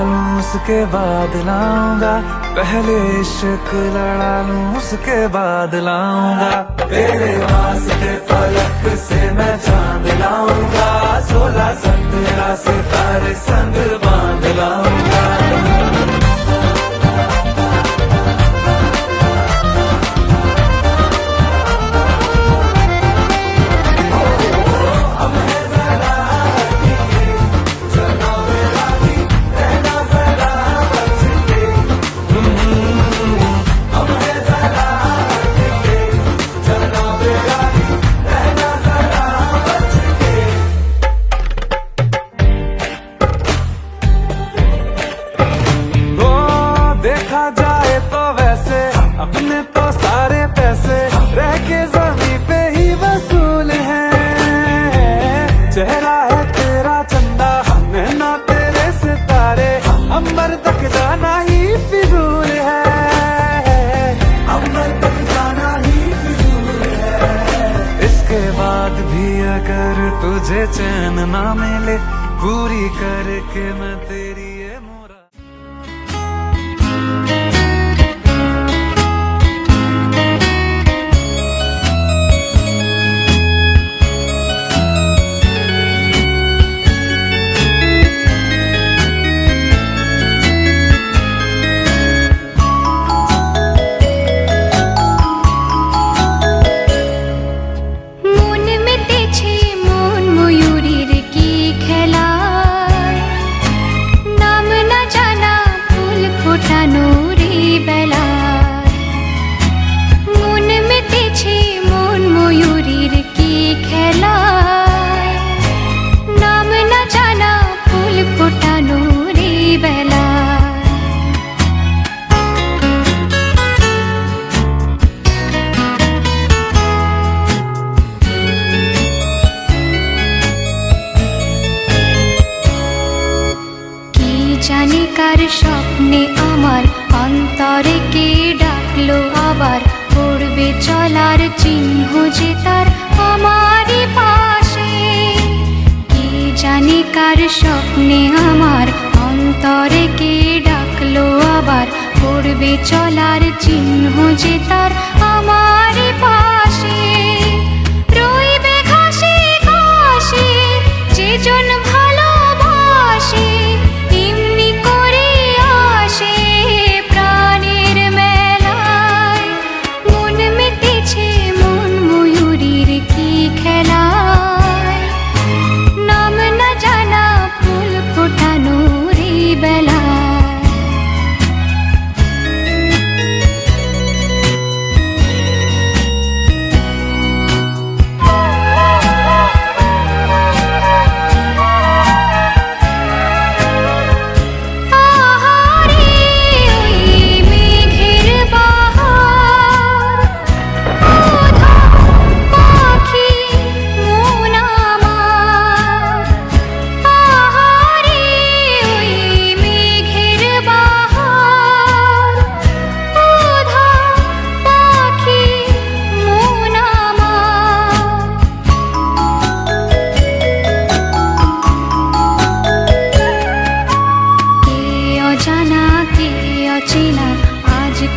लूं उसके बाद लाऊंगा, पहले इश्क लड़ा लूं उसके बाद लाऊंगा। तेरे वास्ते फलक से मैं चांद लाऊंगा, 16-17 सितारे संग बांध लाऊंगा। देखा जाए तो वैसे अपने तो सारे पैसे रह के जमीन पे ही वसूल है। चेहरा है तेरा चंदा, नैना तेरे सितारे, अंबर तक जाना ही फिजूल है, अंबर तक जाना ही फिजूल है। इसके बाद भी अगर तुझे चैन ना मिले, पूरी करके मैं तेरी ये मुराद। জানি কার স্বপ্নে আমার অন্তরে কে ডাকলো আবার, পড়বে চলার চিহ্ন যে তার আমারই পাশে। কে জানি কার স্বপ্নে আমার অন্তরে কে ডাকলো আবার, পড়বে চলার চিহ্ন যে তার আমারই পাশে। রইবে ঘাসে ঘাসে যে জন ভালোবাসে, এমনি করে আসে প্রাণের মেলায়। মন মেতেছে মন ময়ূরীর কি খেলায়, নাম না জানা ফুল ফোটানোর এই বেলায়।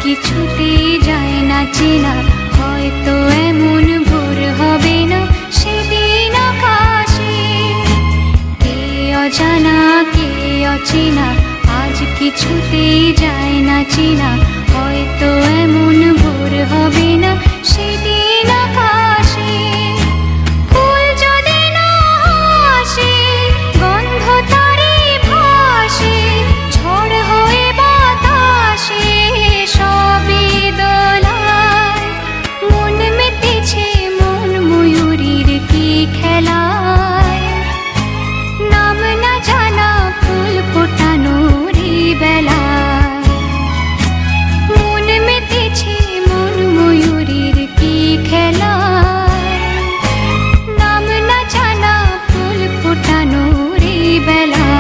কিছুতেই যায় না চেনা, হয়তো এমন ভোর হবে না সেদিন আকাশে। কে অজানা কে অচেনা, আজ কিছুতেই যায় না চেনা, হয়তো এমন ভোর হবে না সেদিন আকাশে। ফুল যদি না আসে, গন্ধ তারে ভাসে, ঝড় হয়ে বাতাসে সবই দোলায়। মন মেতেছে মন ময়ূরীর কি খেলায়, নাম না জানা ফুল ফোটানোর এই বেলায়। মন মেতেছে মন ময়ূরীর কি খেলায়, নাম না জানা ফুল ফোটানোর এই বেলায়।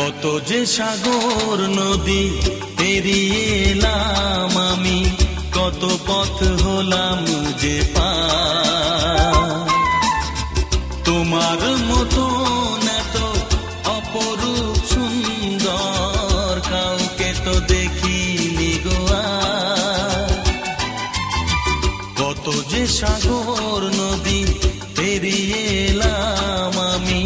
কত যে সাগর নদী পেরিয়ে এলাম আমি, কত পথ হলাম যে পার। তোমার মতো এত অপরূপ সুন্দর কাউকে তো দেখিনি গো আর। কত যে সাগর নদী পেরিয়ে এলাম আমি,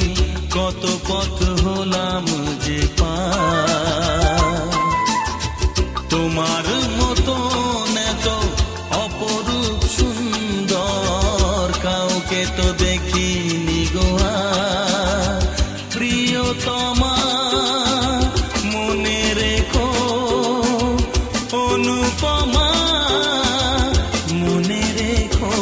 কত পথ হলাম যে পার। তোমার মতো এত অপরূপ সুন্দর কাউকে তো দেখিনি গো আর। প্রিয়তমা মনে রেখো, অনুপমা মনে রেখো।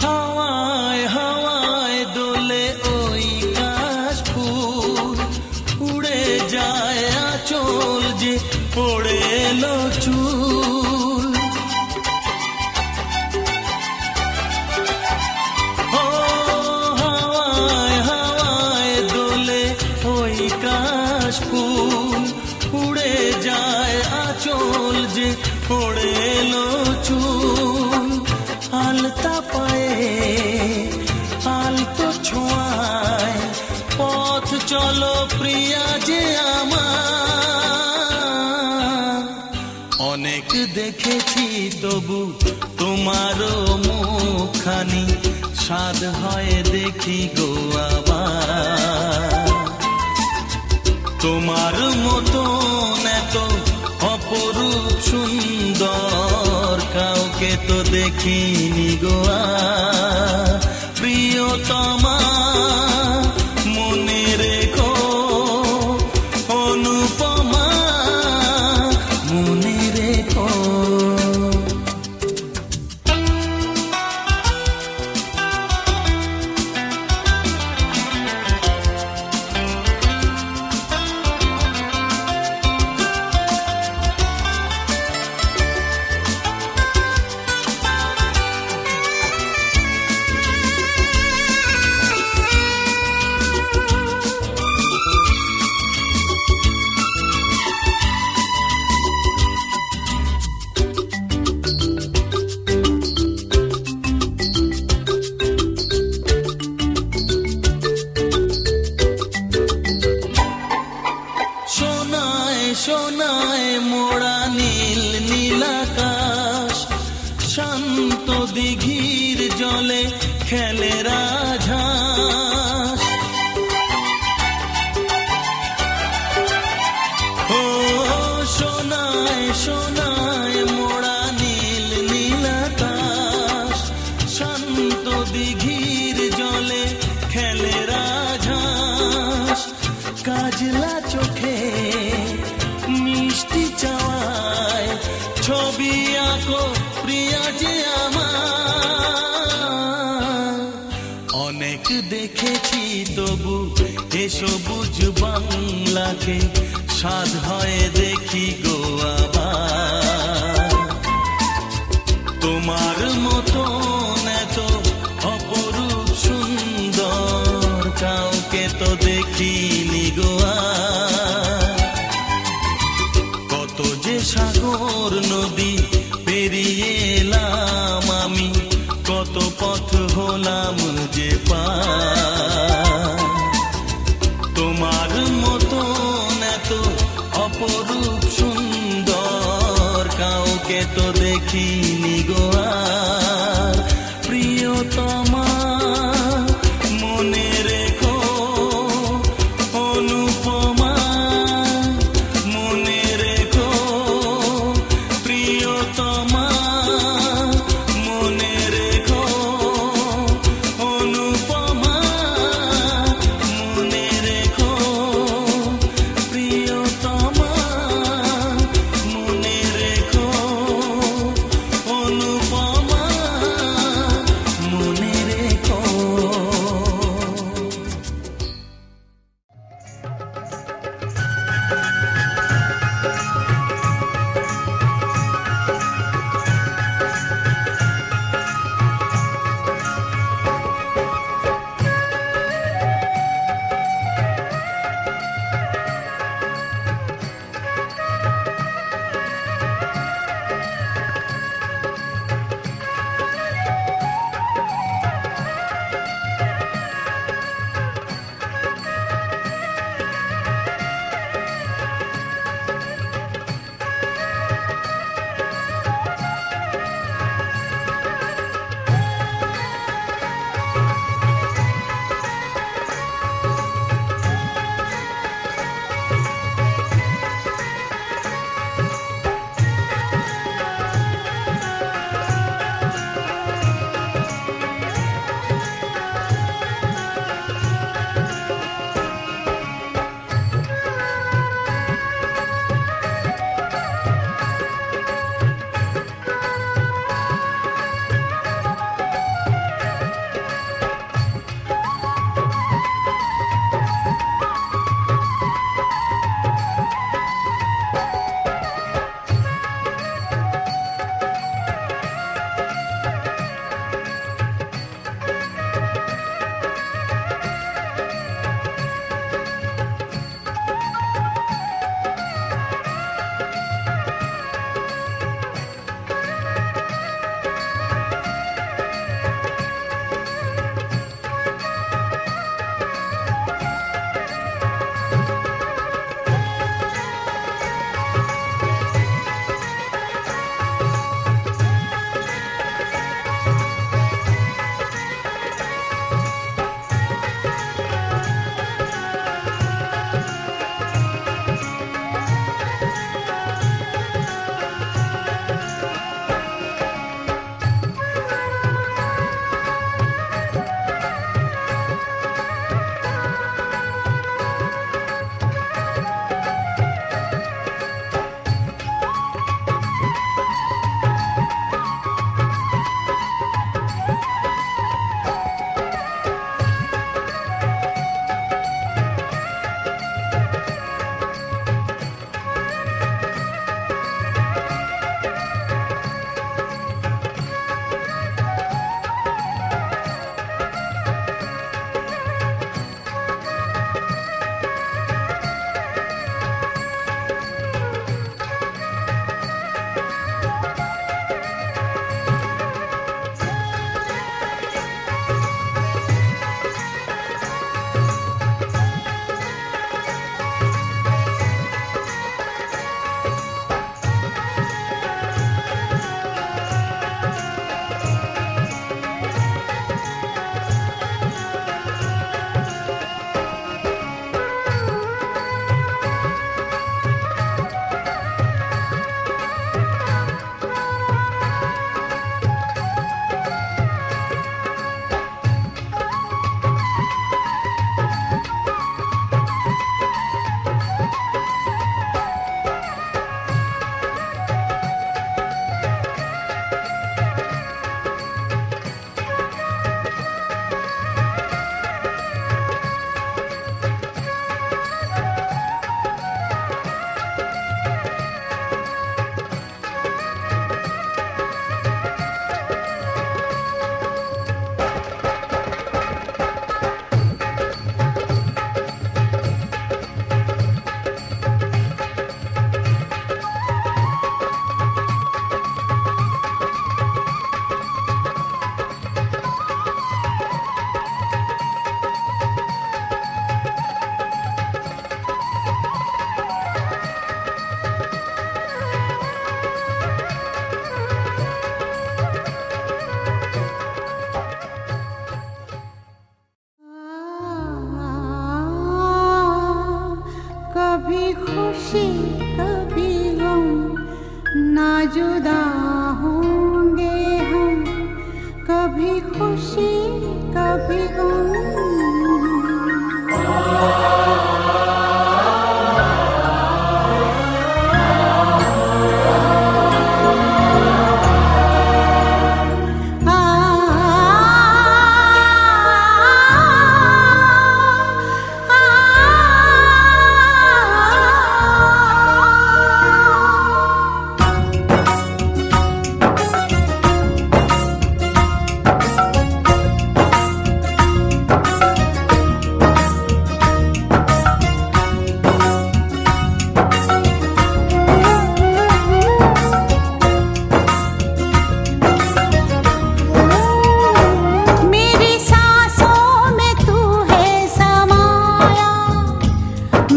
হাওয়ায় হাওয়ায় দোলে ওই কাশফুল, উড়ে যায় আঁচল যে পড়ে এলো চুল। ও হাওয়ায় হাওয়ায় দোলে ওই কাশফুল, উড়ে যায় আঁচল যে পড়ে এলো চুল। আলতা পায়ে আলতো ছোঁয়ায় পথ চলো প্রিয়া যে আমার। অনেক দেখেছি তবু তোমারও মুখখানি, স্বাদ হয় দেখি গো আবার। তোমার মতো এত অপরূপ সুন্দর কাউকে তো দেখিনি গো আর। প্রিয়তমা মনে রেখো, অনুপমা মনে রেখো। সোনায় সোনায় মোড়া নীল নীলাকাশ, শান্ত দিঘির জলে খেলে রাজহাঁস। ও সোনায় সোনায় মোড়া নীল নীলাকাশ, শান্ত দিঘির জলে খেলে রাজহাঁস। কাজলা চোখে মিষ্টি চাওয়ায় ছবি আঁকো প্রিয়া যে আমার। অনেক দেখেছি তবু এ সবুজ বাংলাকে, স্বাদ হয় দেখি গো আবার। তোমার মতো এত অপরূপ সুন্দর কাউকে তো দেখিনি গো আর। কত যে সাগর নদী পেরিয়ে এলাম আমি, কত পথ হলাম যে পার। তোমার মতো এত অপরূপ সুন্দর কাউকে তো দেখিনি গো আর। প্রিয়তমা মনে রেখো, অনুপমা মনে রেখো।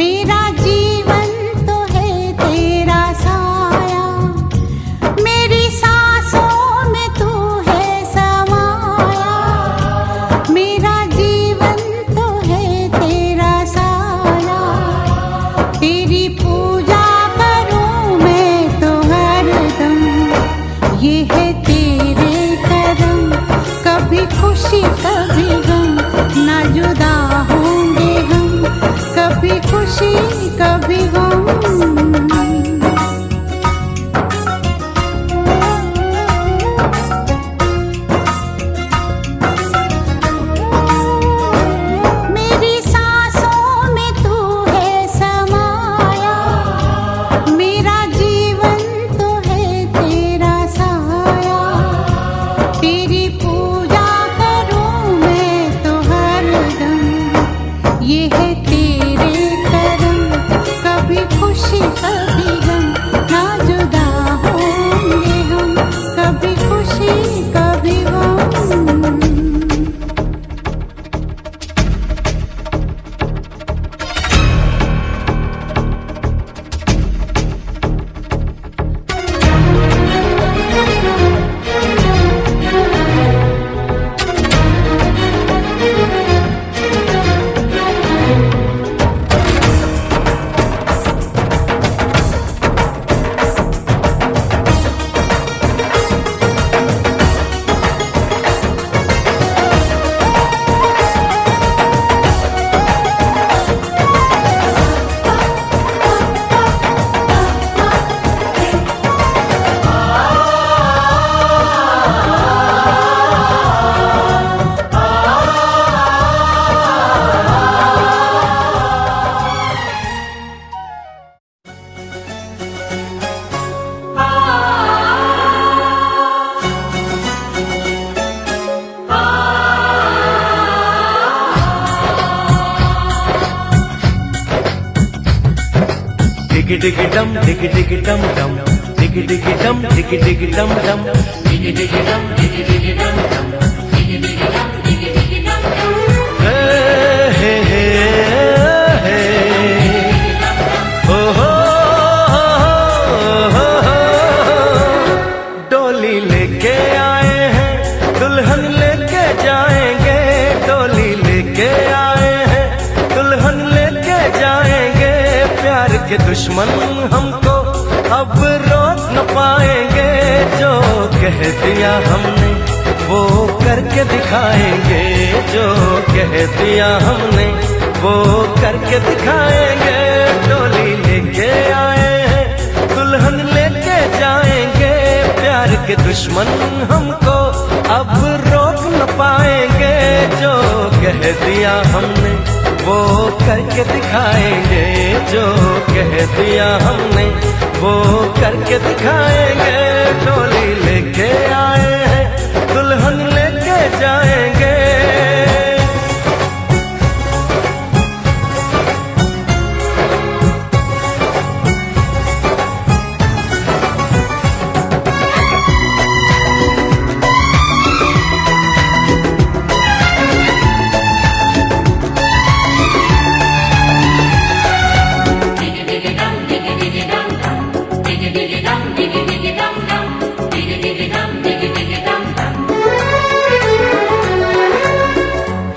मेरा जीवन तो है तेरा साया, मेरी सांसों में तू है समाया। मेरा जीवन तो है तेरा साया, तेरी पूजा करूं मैं तो हरदम। ये है तेरे करम, कभी खुशी कभी गम, ना जुदा होंगे हम, कभी खुशी कभी गम। मेरी सांसों में तू है समाया, मेरा जीवन तो है तेरा साया, तेरी पूजा करूं मैं तो हरदम। ये है तेरे करम, कभी खुशी कभी गम, ना जुदा होंगे हम, कभी खुशी कभी गम। Diggy diggy dum, diggy diggy dum dum, diggy diggy dum, diggy diggy dum dum, diggy diggy dum, diggy diggy dum dum, diggy diggy dum, diggy diggy dum dum. Hey hey hey hey, oh ho ho ho. डोली लेके आए हैं, दुल्हन लेके जाएंगे, डोली लेके आए हैं, दुल्हन लेके जाएंगे। प्यार के दुश्मन हमको अब रोक न पाएंगे, जो कह दिया हमने वो करके दिखाएंगे, जो कह दिया हमने वो करके दिखाएंगे। डोली लेके आए हैं, दुल्हन लेके जाएंगे, प्यार के दुश्मन हमको अब रोक न पाएंगे, जो कह दिया हमने वो करके दिखाएंगे, जो कह दिया हमने वो करके दिखाएंगे। डोली लेके आए हैं, दुल्हन लेके जाएंगे।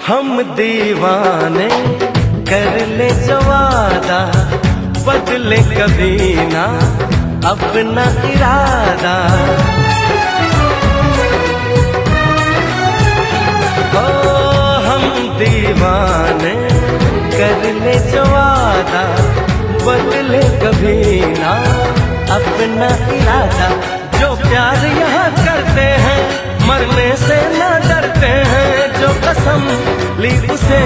हम दीवाने कर ले जो वादा, बदले कभी ना अपना इरादा। ओ हम दीवाने कर ले जो वादा, बदले कभी ना अपना इरादा। जो प्यार यहाँ करते हैं मरने से ना डरते हैं, जो कसम ली उसे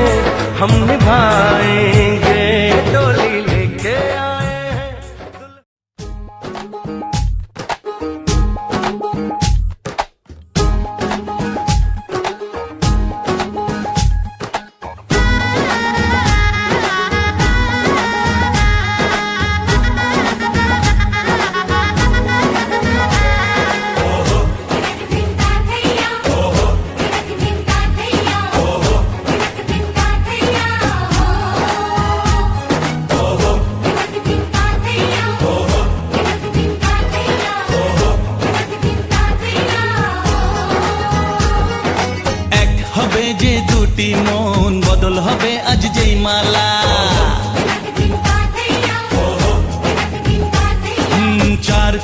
हम निभाएंगे। डोली लेके आए हैं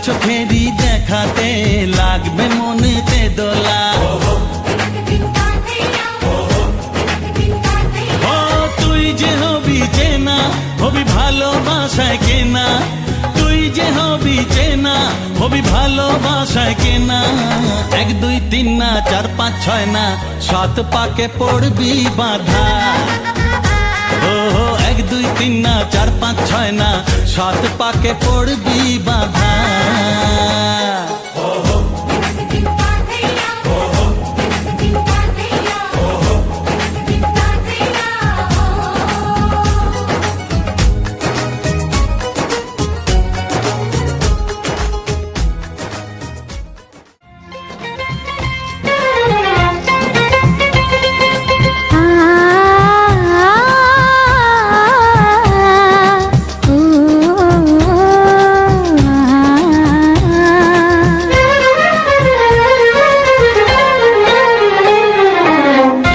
চোখেরই দেখাতে লাগবে মনেতে দোলা। ও তুই যে হবি চেনা, হবি ভালোবাসায় কেনা, তুই যে হবি চেনা, হবি ভালোবাসায় কেনা। 1 2 3 না 4 5 6 না 7 পাকে পড়বি বাধা। ও 1 2 3 না 4 5 6 না 7 পাকে পড়বি বাধা।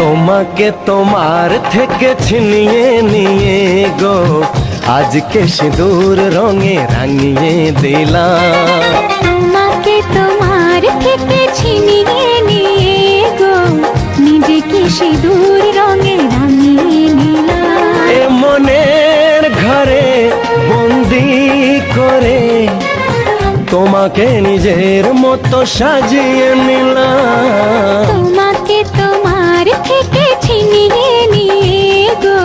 তোমাকে তোমার থেকে ছিনিয়ে নিয়ে গো আজকে সিঁদুর রঙে রাঙিয়ে দিলাম। তোমাকে তোমার থেকে ছিনিয়ে নিয়ে গো নিজেকে সিঁদুর রঙে রাঙিয়ে নিলাম। এ মনের ঘরে বন্দি করে তোমাকে নিজের মতো সাজিয়ে নিলাম। তোমাকে তোমার থেকে ছিনিয়ে নিয়ে গো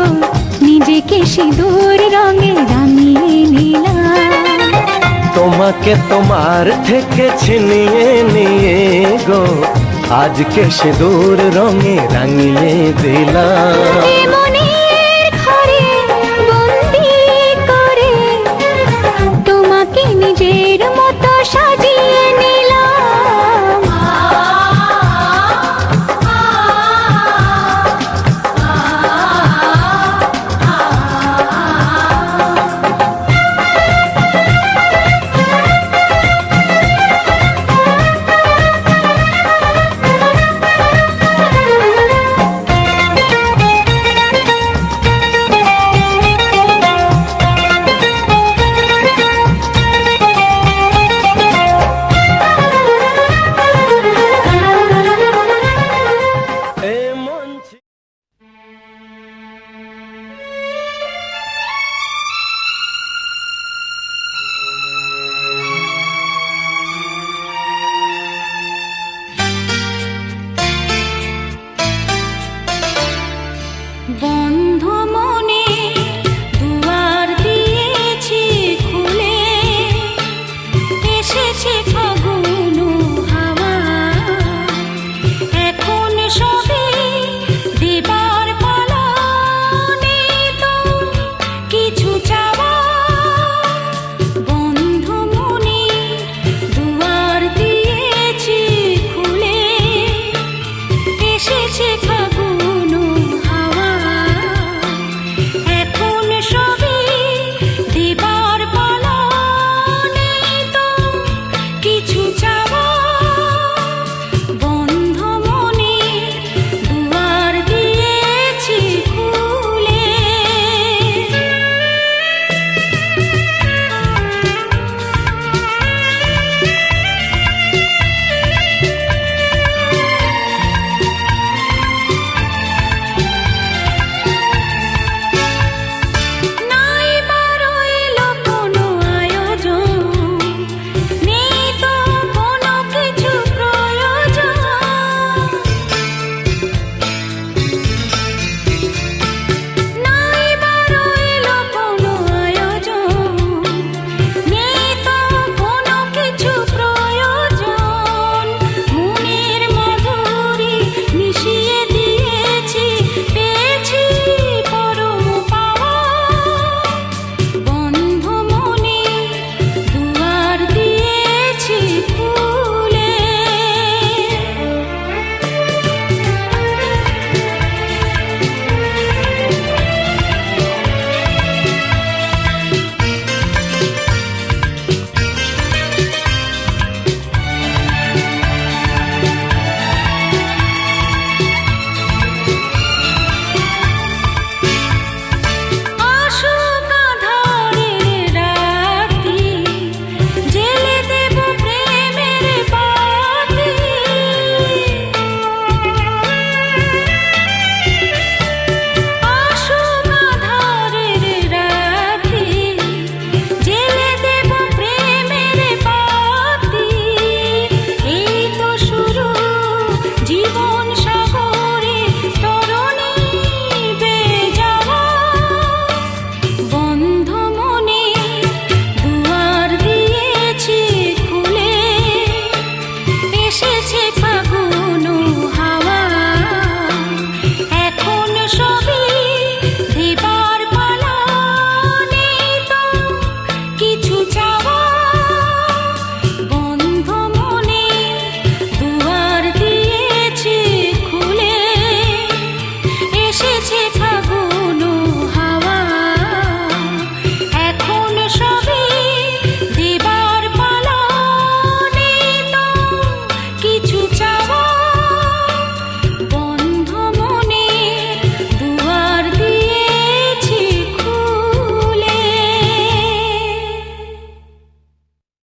নিজেকে সিঁদুর রঙে রাঙিয়ে নিলাম। তোমাকে তোমার থেকে ছিনিয়ে নিয়ে গো আজকে সিঁদুর রঙে রাঙিয়ে দিলাম।